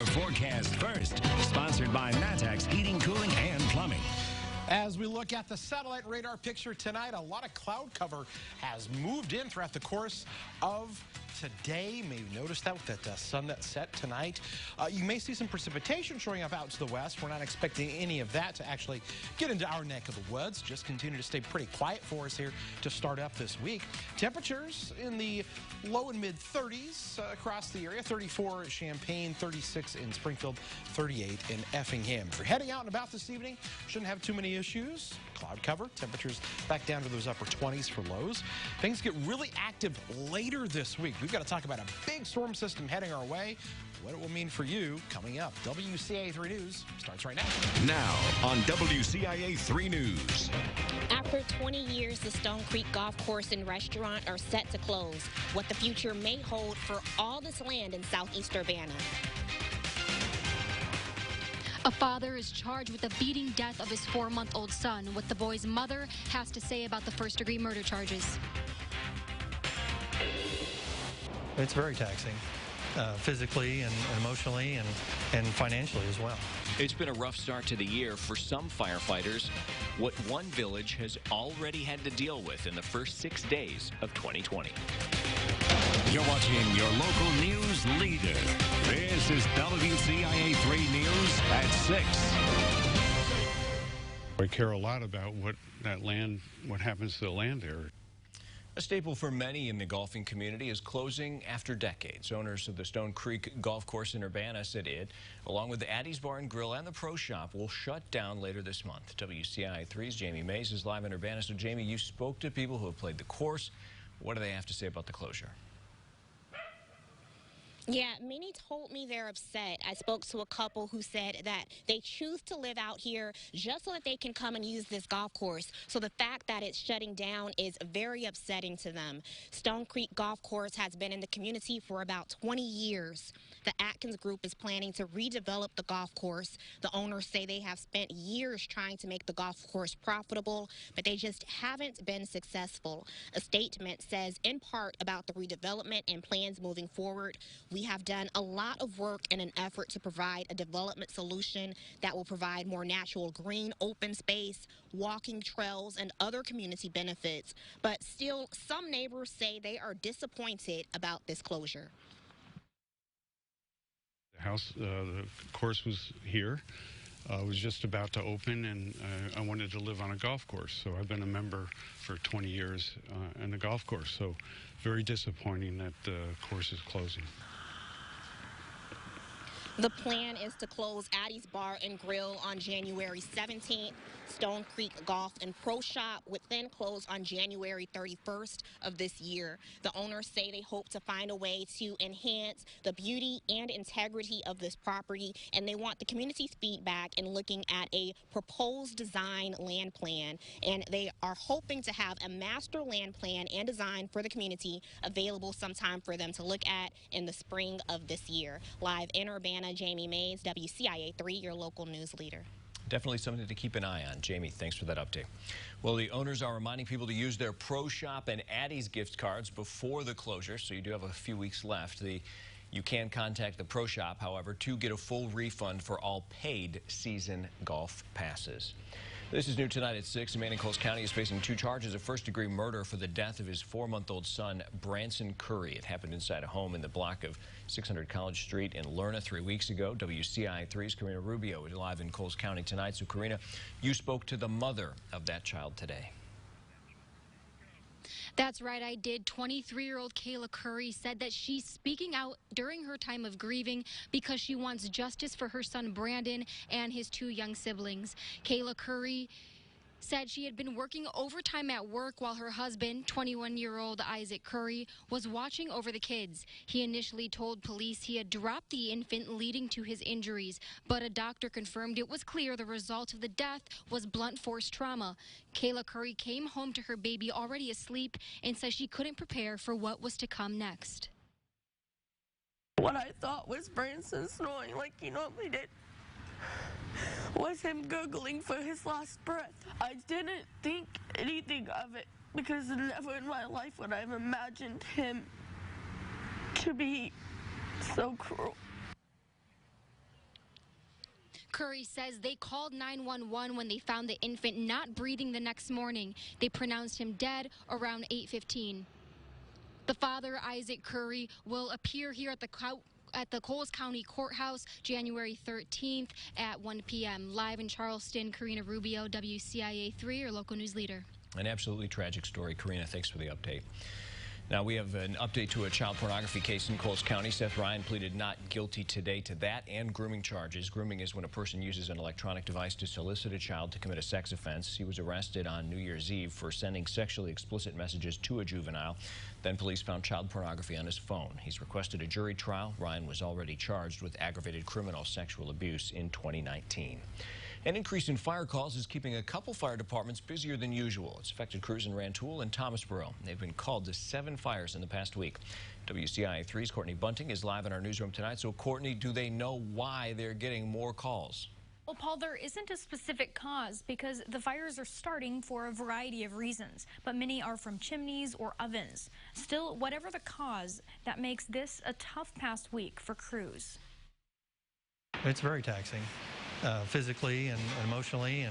Forecast first, sponsored by Matex Heating, Cooling, and Plumbing. As we look at the satellite radar picture tonight, a lot of cloud cover has moved in throughout the course of today. Maybe notice that with that sun that set tonight. You may see some precipitation showing up out to the west. We're not expecting any of that to actually get into our neck of the woods. Just continue to stay pretty quiet for us here to start up this week. Temperatures in the low and mid 30s across the area. 34 at Champaign, 36 in Springfield, 38 in Effingham. If you're heading out and about this evening, shouldn't have too many issues. Cloud cover, temperatures back down to those upper 20s for lows. Things get really active later this week. We've got to talk about a big storm system heading our way. What it will mean for you coming up. WCIA 3 News starts right now. Now on WCIA 3 News. After 20 years, the Stone Creek Golf Course and Restaurant are set to close. What the future may hold for all this land in southeast Urbana. A father is charged with the beating death of his 4-month-old son. What the boy's mother has to say about the first-degree murder charges. It's very taxing, physically and emotionally and financially as well. It's been a rough start to the year for some firefighters. What one village has already had to deal with in the first 6 days of 2020. You're watching your local news leader. This is WCIA 3 News at 6. I care a lot about what happens to the land there. A staple for many in the golfing community is closing after decades. Owners of the Stone Creek Golf Course in Urbana said it, along with the Addie's Bar and Grill and the Pro Shop, will shut down later this month. WCIA 3's Jamie Mays is live in Urbana. So, Jamie, you spoke to people who have played the course. What do they have to say about the closure? Yeah, many told me they're upset. I spoke to a couple who said that they choose to live out here just so that they can come and use this golf course. So the fact that it's shutting down is very upsetting to them. Stone Creek Golf Course has been in the community for about 20 years. The Atkins Group is planning to redevelop the golf course. The owners say they have spent years trying to make the golf course profitable, but they just haven't been successful. A statement says in part about the redevelopment and plans moving forward. We have done a lot of work in an effort to provide a development solution that will provide more natural green open space, walking trails, and other community benefits. But still, some neighbors say they are disappointed about this closure. The course was here. Was just about to open, and I wanted to live on a golf course. So I've been a member for 20 years in the golf course. So very disappointing that the course is closing. The plan is to close Addie's Bar and Grill on January 17th. Stone Creek Golf and Pro Shop would then close on January 31st of this year. The owners say they hope to find a way to enhance the beauty and integrity of this property, and they want the community's feedback in looking at a proposed design land plan. And they are hoping to have a master land plan and design for the community available sometime for them to look at in the spring of this year. Live in Urbana, Jamie Mays, WCIA 3, your local news leader. Definitely something to keep an eye on. Jamie, thanks for that update. Well, the owners are reminding people to use their Pro Shop and Addie's gift cards before the closure, so you do have a few weeks left. You can contact the Pro Shop, however, to get a full refund for all paid season golf passes. This is new tonight at 6. A man in Coles County is facing 2 charges of first-degree murder for the death of his 4-month-old son, Branson Curry. It happened inside a home in the block of 600 College Street in Lerna 3 weeks ago. WCIA 3's Karina Rubio is live in Coles County tonight. So, Karina, you spoke to the mother of that child today. That's right, I did. 23-year-old Kayla Curry said that she's speaking out during her time of grieving because she wants justice for her son Brandon and his 2 young siblings. Kayla Curry said she had been working overtime at work while her husband, 21-year-old Isaac Curry, was watching over the kids. He initially told police he had dropped the infant, leading to his injuries, but a doctor confirmed it was clear the result of the death was blunt force trauma. Kayla Curry came home to her baby already asleep and says she couldn't prepare for what was to come next. What I thought was Branson snoring like he normally did was him gurgling for his last breath. I didn't think anything of it because never in my life would I have imagined him to be so cruel. Curry says they called 911 when they found the infant not breathing the next morning. They pronounced him dead around 8:15. The father, Isaac Curry, will appear here at the Coles County Courthouse January 13th at 1 p.m. Live in Charleston, Karina Rubio, WCIA 3, your local news leader. An absolutely tragic story. Karina, thanks for the update. Now we have an update to a child pornography case in Coles County. Seth Ryan pleaded not guilty today to that and grooming charges. Grooming is when a person uses an electronic device to solicit a child to commit a sex offense. He was arrested on New Year's Eve for sending sexually explicit messages to a juvenile. Then police found child pornography on his phone. He's requested a jury trial. Ryan was already charged with aggravated criminal sexual abuse in 2019. An increase in fire calls is keeping a couple fire departments busier than usual. It's affected crews in Rantoul and Thomasboro. They've been called to 7 fires in the past week. WCIA 3's Courtney Bunting is live in our newsroom tonight. So, Courtney, do they know why they're getting more calls? Well, Paul, there isn't a specific cause because the fires are starting for a variety of reasons, but many are from chimneys or ovens. Still, whatever the cause, that makes this a tough past week for crews. It's very taxing, physically and emotionally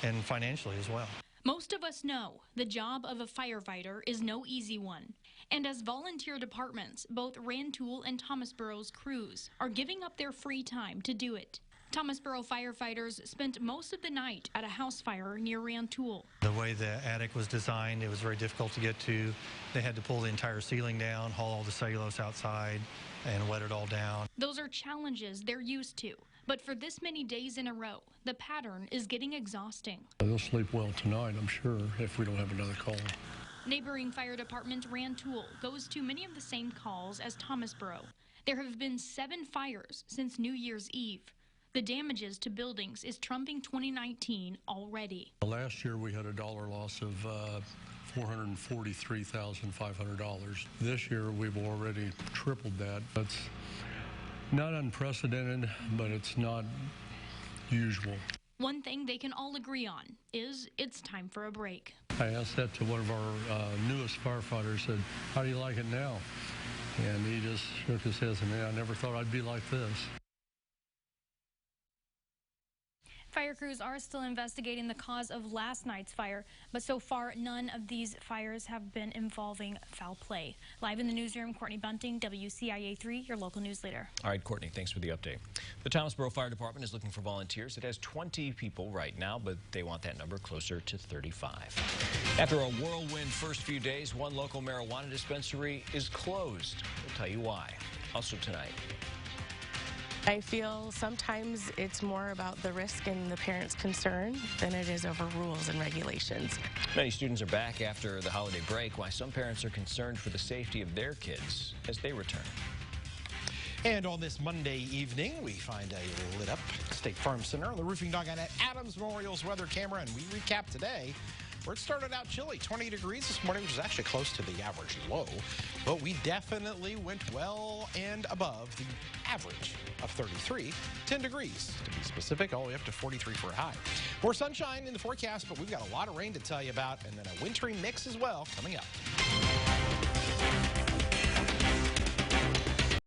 and financially as well. Most of us know the job of a firefighter is no easy one. And as volunteer departments, both Rantoul and Thomasboro's crews are giving up their free time to do it. Thomasboro firefighters spent most of the night at a house fire near Rantoul. The way the attic was designed, it was very difficult to get to. They had to pull the entire ceiling down, haul all the cellulose outside, and wet it all down. Those are challenges they're used to. But for this many days in a row, the pattern is getting exhausting. They'll sleep well tonight, I'm sure, if we don't have another call. Neighboring fire department Rantoul goes to many of the same calls as Thomasboro. There have been 7 fires since New Year's Eve. The damages to buildings is trumping 2019 already. Last year we had a dollar loss of $443,500. This year we've already tripled that. That's not unprecedented, but it's not usual. One thing they can all agree on is it's time for a break. I asked that to one of our newest firefighters, said, "How do you like it now?" And he just shook his head and said, "Man, I never thought I'd be like this." Fire crews are still investigating the cause of last night's fire, but so far none of these fires have been involving foul play. Live in the newsroom, Courtney Bunting, WCIA 3, your local news leader. All right, Courtney, thanks for the update. The Thomasboro Fire Department is looking for volunteers. It has 20 people right now, but they want that number closer to 35. After a whirlwind first few days, one local marijuana dispensary is closed. We'll tell you why. Also tonight. I feel sometimes it's more about the risk and the parents' concern than it is over rules and regulations. Many students are back after the holiday break. Why some parents are concerned for the safety of their kids as they return. And on this Monday evening, we find a lit up State Farm Center on the Roofing Dog at Adams Memorial's weather camera, and we recap today where it started out chilly, 20 degrees this morning, which is actually close to the average low, but we definitely went well and above the average of 33, 10 degrees to be specific, all the way up to 43 for a high. More sunshine in the forecast, but we've got a lot of rain to tell you about, and then a wintry mix as well coming up.